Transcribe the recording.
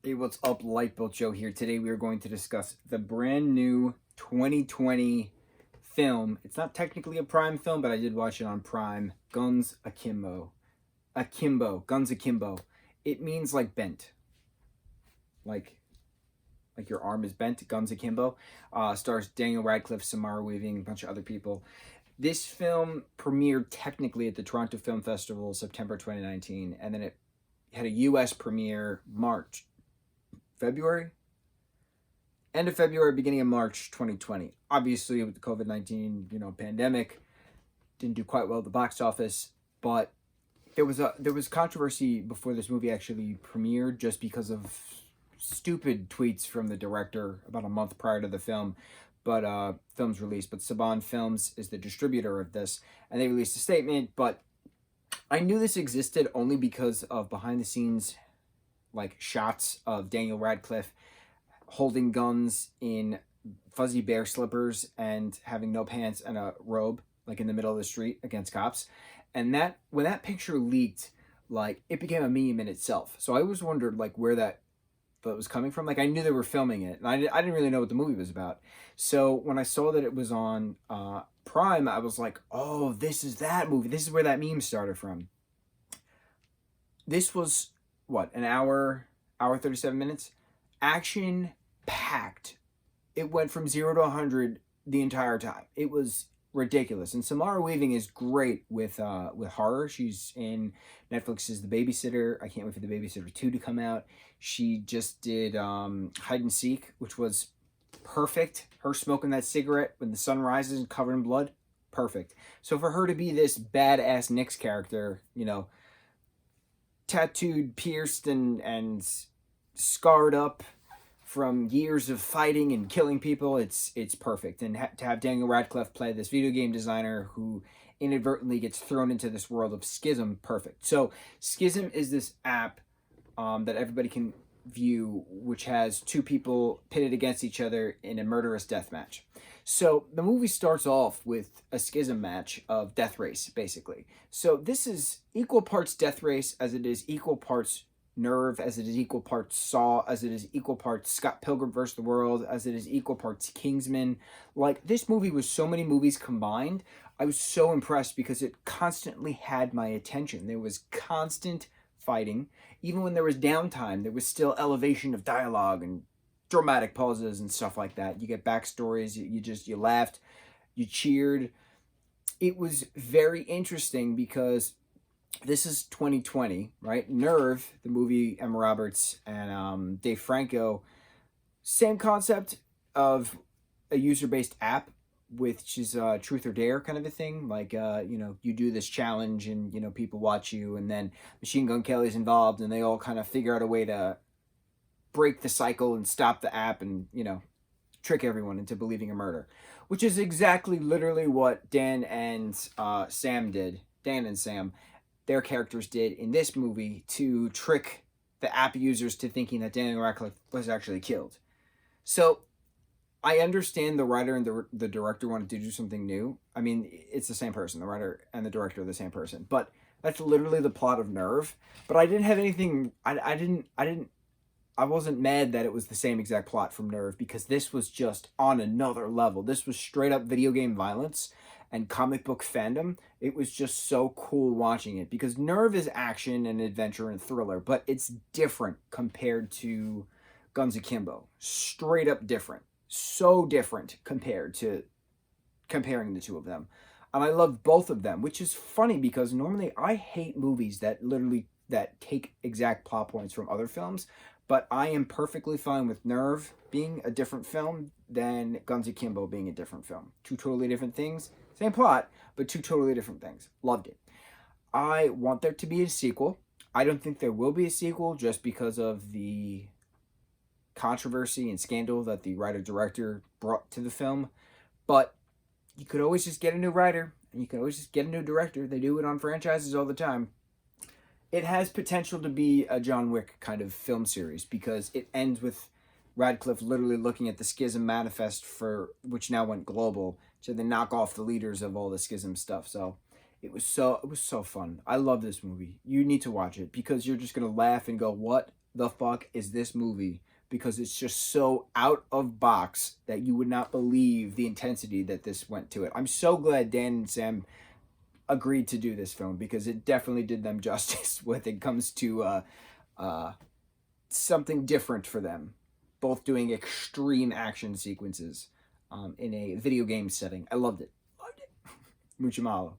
Hey, what's up? Lightboltjoe here. Today we are going to discuss the brand new 2020 film. It's not technically a Prime film, but I did watch it on Prime. Guns Akimbo. Guns Akimbo. It means like bent. Like your arm is bent. Guns Akimbo. Stars Daniel Radcliffe, Samara Weaving, a bunch of other people. This film premiered technically at the Toronto Film Festival September 2019, and then it had a US premiere February, end of February, beginning of March 2020. Obviously, with the COVID-19, pandemic, didn't do quite well at the box office, but there was controversy before this movie actually premiered just because of stupid tweets from the director about a month prior to the film. But film's released. But Saban Films is the distributor of this, and they released a statement. But I knew this existed only because of behind the scenes like shots of Daniel Radcliffe holding guns in fuzzy bear slippers and having no pants and a robe, like in the middle of the street against cops. And that when that picture leaked, like it became a meme in itself. So I always wondered like where that was coming from. Like I knew they were filming it, and I didn't really know what the movie was about. So when I saw that it was on Prime, I was like, oh, this is that movie. This is where that meme started from. This was what, an hour 37 minutes, action packed. It went from 0 to 100 the entire time. It was ridiculous. And Samara Weaving is great with horror. She's in Netflix's The Babysitter. I can't wait for The Babysitter 2 to come out. She just did Hide and Seek, which was perfect. Her smoking that cigarette when the sun rises and covered in blood, perfect. So for her to be this badass Nyx character, tattooed, pierced, and scarred up from years of fighting and killing people, it's perfect. And to have Daniel Radcliffe play this video game designer who inadvertently gets thrown into this world of Schism, perfect. So Schism is this app that everybody can view, which has two people pitted against each other in a murderous death match. So the movie starts off with a Schism match of Death Race, basically. So this is equal parts Death Race as it is equal parts Nerve, as it is equal parts Saw, as it is equal parts Scott Pilgrim vs. the World, as it is equal parts Kingsman. Like, this movie was so many movies combined. I was so impressed because it constantly had my attention. There was constant fighting. Even when there was downtime, there was still elevation of dialogue and dramatic pauses and stuff like that. You get backstories, you laughed, you cheered. It was very interesting because this is 2020, right? Nerve, the movie, Emma Roberts and Dave Franco, same concept of a user-based app, which is truth or dare kind of a thing. Like, you do this challenge and, people watch you, and then Machine Gun Kelly's involved, and they all kind of figure out a way to break the cycle and stop the app and, trick everyone into believing a murder, which is exactly literally what Dan and Sam did. Dan and Sam, their characters did in this movie to trick the app users to thinking that Daniel Radcliffe was actually killed. So I understand the writer and the director wanted to do something new. I mean, it's the same person. The writer and the director are the same person. But that's literally the plot of Nerve. But I didn't have anything. I wasn't mad that it was the same exact plot from Nerve, because this was just on another level. This was straight up video game violence and comic book fandom. It was just so cool watching it, because Nerve is action and adventure and thriller, but it's different compared to Guns Akimbo. Straight up different. So different comparing the two of them. And I love both of them, which is funny because normally I hate movies that take exact plot points from other films, but I am perfectly fine with Nerve being a different film than Guns Akimbo being a different film. Two totally different things. Same plot, but two totally different things. Loved it. I want there to be a sequel. I don't think there will be a sequel just because of the controversy and scandal that the writer-director brought to the film. But you could always just get a new writer, and you can always just get a new director. They do it on franchises all the time. It has potential to be a John Wick kind of film series, because it ends with Radcliffe literally looking at the Schism manifest, which now went global, to then knock off the leaders of all the Schism stuff. So it was so fun. I love this movie. You need to watch it because you're just gonna laugh and go, "What the fuck is this movie? Because it's just so out of box that you would not believe the intensity that this went to it. I'm so glad Dan and Sam agreed to do this film because it definitely did them justice when it comes to uh, something different for them. Both doing extreme action sequences in a video game setting. I loved it. Loved it. Mucho mahalo.